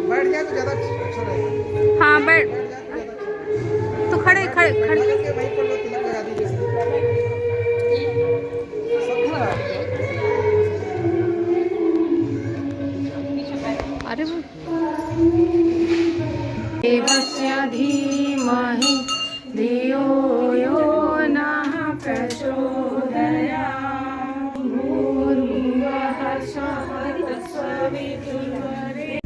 बैठ जाए तो ज़्यादा अच्छा रहेगा। हाँ बैठ बैठ जाए तो ज़्यादा अच्छा रहेगा। तो खड़े खड़े खड़े लगा के वहीं पर लो, तिलक लगा दीजिए सब खड़ा। अरे वो देवस्य धीमहि धियो यो नः प्रचोदयात् भूर्भुवः स्वः तत्सवितुर्वरेण्यं।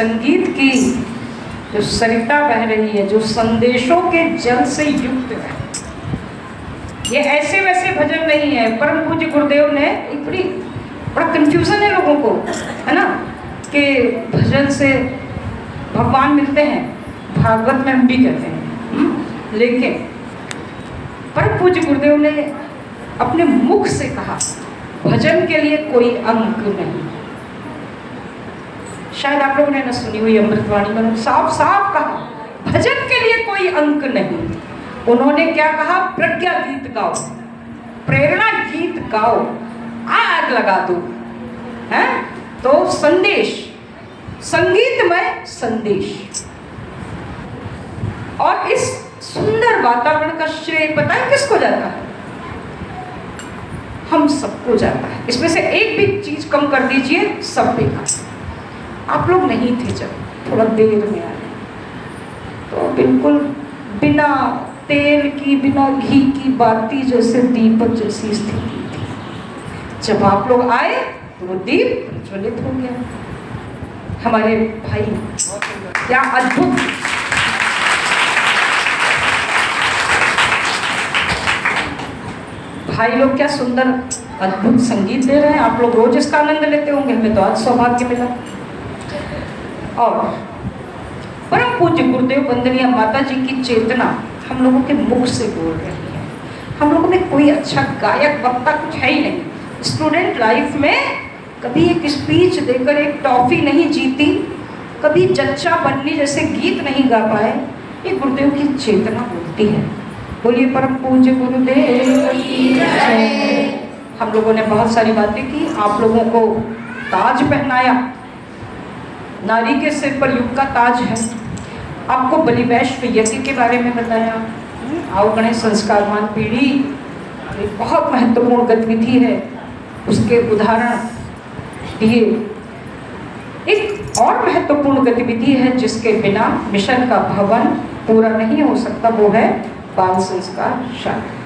संगीत की जो सरिता बह रही है, जो संदेशों के जल से युक्त है, ये ऐसे वैसे भजन नहीं है। परम पूज्य गुरुदेव ने एक बड़ा कंफ्यूजन है लोगों को, है ना, कि भजन से भगवान मिलते हैं, भागवत में हम भी कहते हैं, लेकिन परम पूज्य गुरुदेव ने अपने मुख से कहा भजन के लिए कोई अंक नहीं। शायद आप लोगों ने न सुनी हुई अमृतवाणी में साफ साफ कहा भजन के लिए कोई अंक नहीं। उन्होंने क्या कहा? प्रज्ञा गीत गाओ, प्रेरणा गीत गाओ, आग लगा दो, है तो संदेश, संगीतमय संदेश। और इस सुंदर वातावरण का श्रेय पता है किसको जाता है? हम सबको जाता है। इसमें से एक भी चीज कम कर दीजिए, सब बेकार। आप लोग नहीं थे जब, थोड़ा देर में आए, तो बिल्कुल बिना तेल की, बिना घी की बाती जैसे दीपक जैसी स्थिति थी। जब आप लोग आए तो वो दीप प्रज्वलित हो गया। हमारे भाई क्या अद्भुत, भाई लोग क्या सुंदर अद्भुत संगीत दे रहे हैं। आप लोग रोज इसका आनंद लेते होंगे, हमें तो आज सौभाग्य मिला। और परम पूज्य गुरुदेव वंदनीय माता जी की चेतना हम लोगों के मुख से बोल रही है। हम लोगों में कोई अच्छा गायक वक्ता कुछ है ही नहीं। स्टूडेंट लाइफ में कभी एक स्पीच देकर एक टॉफी नहीं जीती, कभी जच्चा बन्नी जैसे गीत नहीं गा पाए। ये गुरुदेव की चेतना बोलती है। बोलिए परम पूज्य गुरुदेव की जय। हम लोगों ने बहुत सारी बातें की, आप लोगों को ताज पहनाया, नारी के सिर पर युग का ताज है। आपको बलिवैश्व यज्ञ के बारे में बताया, आओ गणेश संस्कारवान पीढ़ी एक बहुत महत्वपूर्ण गतिविधि है, उसके उदाहरण दिए। एक और महत्वपूर्ण गतिविधि है जिसके बिना मिशन का भवन पूरा नहीं हो सकता, वो है बाल संस्कार शाला।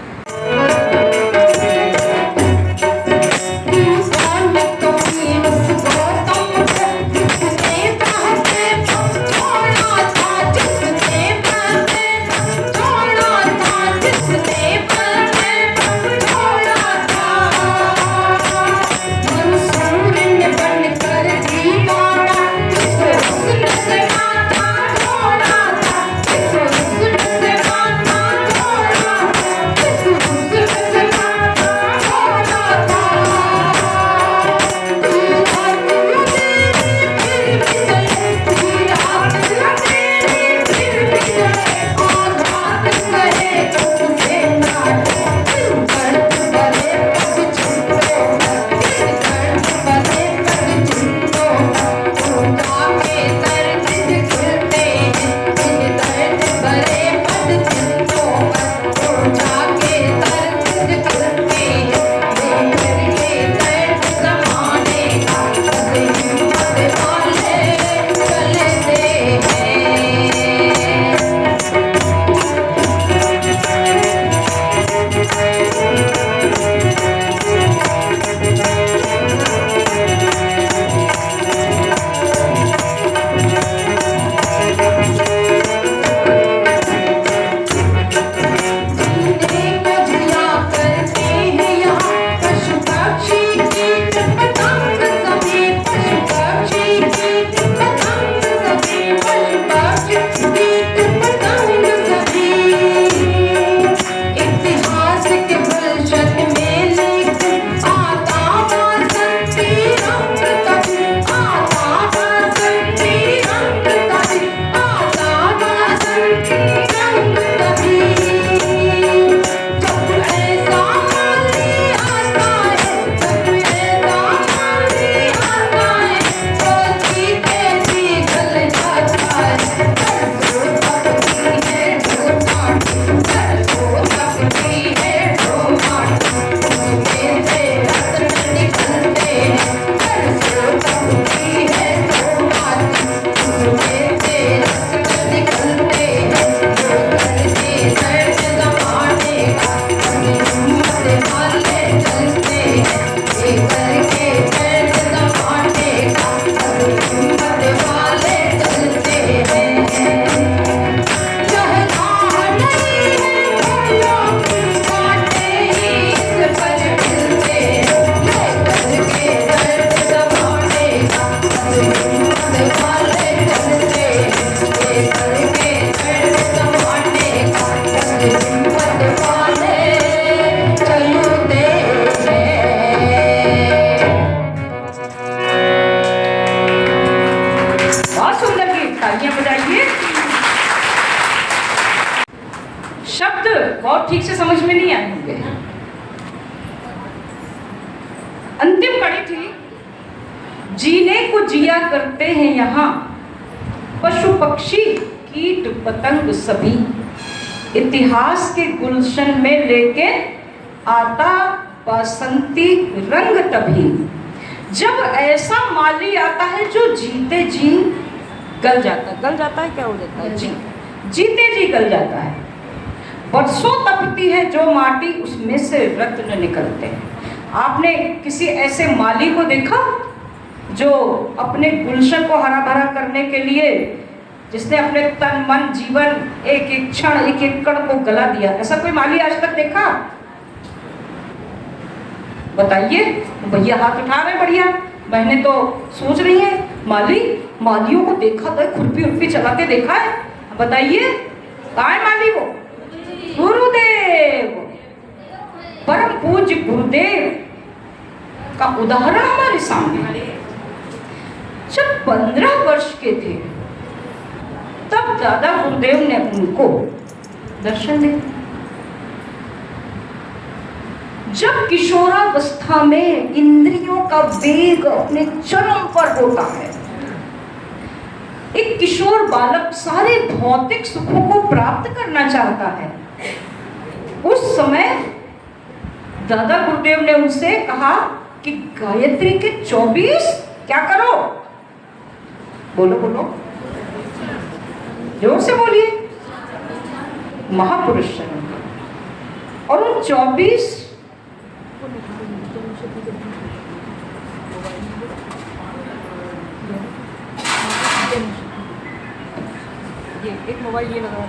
बहुत ठीक से समझ में नहीं आए होंगे। अंतिम कड़ी थी, जीने को जिया करते हैं यहाँ पशु पक्षी कीट पतंग सभी, इतिहास के गुलशन में लेके आता बसंती रंग तभी, जब ऐसा माली आता है जो जीते जी गल जाता है क्या हो जाता है जी, जीते जी गल जाता है। बरसों तपती है जो माटी उसमें से रत्न निकलते हैं। आपने किसी ऐसे माली को देखा जो अपने गुलशन को हरा भरा करने के लिए, जिसने अपने तन मन जीवन एक एक क्षण एक एक कण को गला दिया? ऐसा कोई माली आज तक देखा? बताइए। भैया हाथ उठा रहे, बढ़िया। बहनें तो सोच रही हैं मालियों को देखा तो खुरपी उर्पी चलाते देखा है? बताइए कहाँ है माली? वो गुरुदेव, परम पूज्य गुरुदेव का उदाहरण हमारे सामने। जब 15 वर्ष के थे तब दादा गुरुदेव ने उनको दर्शन दिए। जब किशोरावस्था में इंद्रियों का वेग अपने चरम पर होता है, एक किशोर बालक सारे भौतिक सुखों को प्राप्त करना चाहता है, उस समय दादा गुरुदेव ने उनसे कहा कि गायत्री के 24 क्या करो? बोलो बोलो, जोर से बोलिए। महापुरुष शरण और उन 24 एक मोबाइल ये लगा।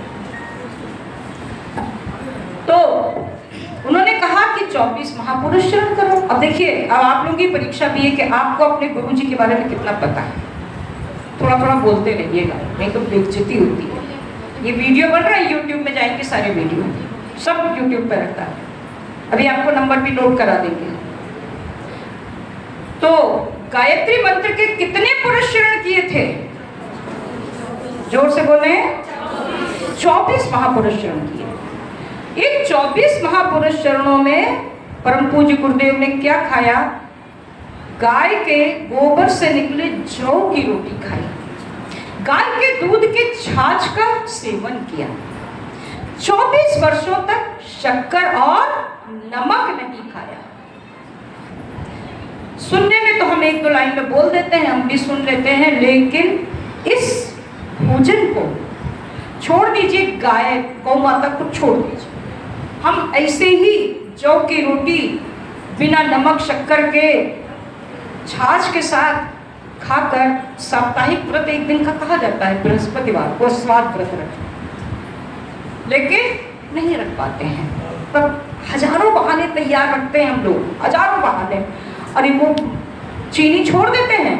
तो उन्होंने कहा कि 24 महापुरुष शरण करो। अब देखिए, अब आप लोगों की परीक्षा भी है कि आपको अपने गुरु जी के बारे में कितना पता है। थोड़ा थोड़ा बोलते रहिएगा, नहीं तो बेइज्जती होती है। ये वीडियो बन रहा है, यूट्यूब में जाएंगे, सारे वीडियो सब यूट्यूब पर रहता है। अभी आपको नंबर भी नोट करा देंगे। तो गायत्री मंत्र के कितने पुरुष शरण किए थे? जोर से बोले। 24 महापुरुष शरण किए। इन 24 महापुरुष चरणों में परम पूज्य गुरुदेव ने क्या खाया? गाय के गोबर से निकले जौ की रोटी खाई, गाय के दूध के छाछ का सेवन किया। 24 वर्षों तक शक्कर और नमक नहीं खाया। सुनने में तो हम एक दो लाइन में बोल देते हैं, हम भी सुन लेते हैं, लेकिन इस भोजन को छोड़ दीजिए, गाय गौ माता को छोड़ दीजिए, हम ऐसे ही जौ की रोटी बिना नमक शक्कर के छाछ के साथ खाकर साप्ताहिक व्रत एक दिन का कहा जाता है, बृहस्पतिवार को स्वाद व्रत रखें, लेकिन नहीं रख पाते हैं। पर हजारों बहाने तैयार रखते हैं हम लोग, हजारों बहाने। अरे वो चीनी छोड़ देते हैं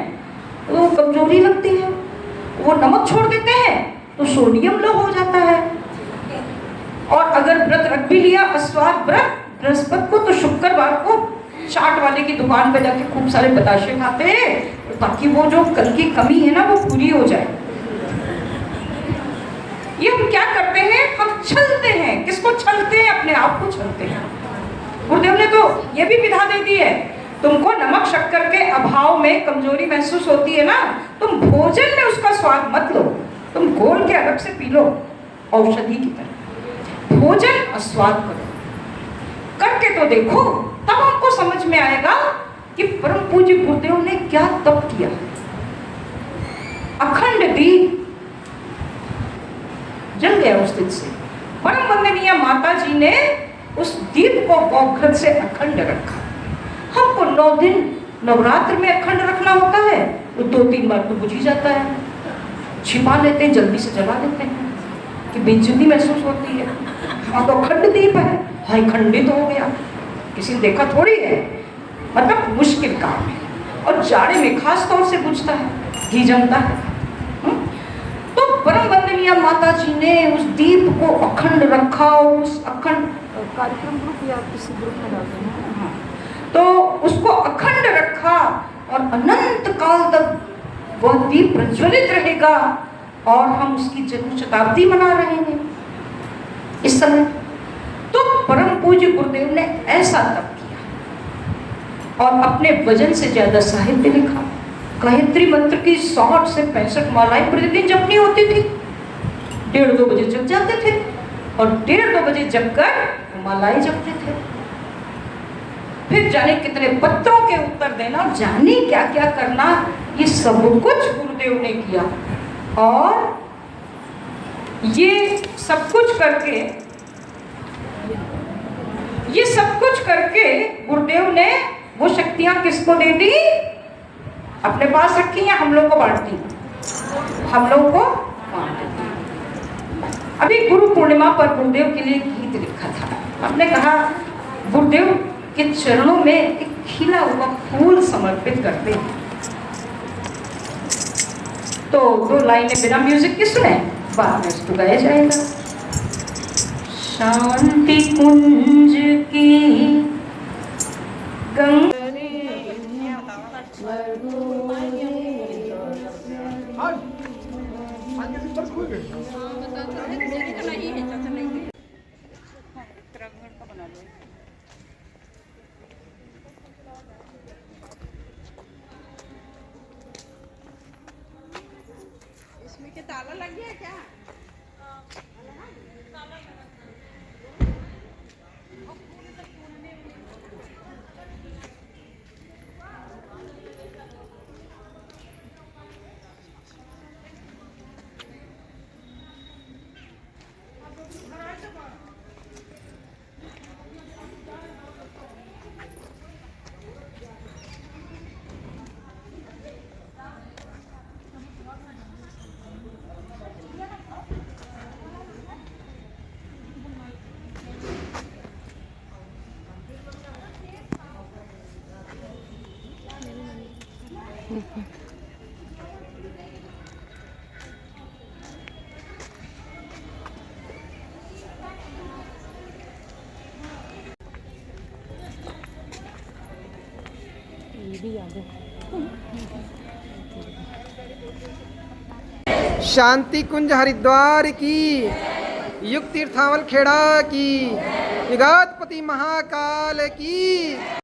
तो कमजोरी लगती है, वो नमक छोड़ देते हैं तो सोडियम लो हो जाता है, और अगर व्रत रख भी लिया अस्वाद व्रत बृहस्पति को, तो शुक्रवार को चाट वाले की दुकान पे जाके खूब सारे बताशे खाते हैं ताकि वो जो कल की कमी है ना वो पूरी हो जाए। ये हम क्या करते हैं? हम छलते हैं। किसको छलते हैं? अपने आप को छलते हैं। गुरुदेव ने तो ये भी विधा दे दी है, तुमको नमक शक्कर के अभाव में कमजोरी महसूस होती है ना, तुम भोजन में उसका स्वाद मत लो, तुम घोल के अलग से पी लो औषधि की तरह। भोजन अस्वाद करो, करके तो देखो, तब हमको समझ में आएगा कि परम पूज्य गुरुदेव ने क्या तप किया। अखंड दीप जल गया उस दिन से। परम वंदनीय माता जी ने उस दीप को गौघ्रत से अखंड रखा। हमको 9 दिन नवरात्र में अखंड रखना होता है, वो 2-3 बार तो बुझ ही जाता है, छिपा लेते हैं, जल्दी से जला देते हैं कि बेइज्जती महसूस होती है। हाँ तो अखंड दीप है, हाय खंडित हो गया, किसी ने देखा थोड़ी है, मतलब मुश्किल काम है, और जाड़े में खास तौर से बुझता है, घी जमता है। तो परम वंदनीय माता जी ने उस दीप को अखंड रखा, उस अखंड कार्यक्रम ग्रुप या किसी ग्रुप में डालते हैं, हाँ, तो उसको अखंड रखा और अनंत काल तक वह दीप प्रज्वलित रहेगा, और हम उसकी जन्म शताब्दी मना रहे हैं इस समय। परम पूज्य गुरुदेव ने ऐसा तप किया और अपने वजन से ज्यादा साहित्य लिखा। गायत्री मंत्र की 60 से 65 मालाएं प्रतिदिन जपनी होती थी। 1:30-2 बजे जप जाते थे और 1:30-2 बजे जप कर मालाएं जपते थे। फिर जाने कितने पत्रों के उत्तर देना, जाने क्या क्या करना, ये सब कुछ गुरुदेव ने किया। और ये सब कुछ करके गुरुदेव ने वो शक्तियां किसको दे दी? अपने पास रखी या हम लोग को बांट दी? हम लोग को बांट दी। अभी गुरु पूर्णिमा पर गुरुदेव के लिए गीत लिखा था। हमने कहा गुरुदेव के चरणों में एक खिला हुआ फूल समर्पित करते हैं। तो 2 लाइनें बिना म्यूजिक के सुने, बाद में इसको गाया जाएगा। शांति कुंज की गंगा आज के सिंबल्स खुल गए। इसमें क्या ताला लग गया क्या? शांति कुंज हरिद्वार की, युग तीर्थावल खेड़ा की, युगाधिपति महाकाल की।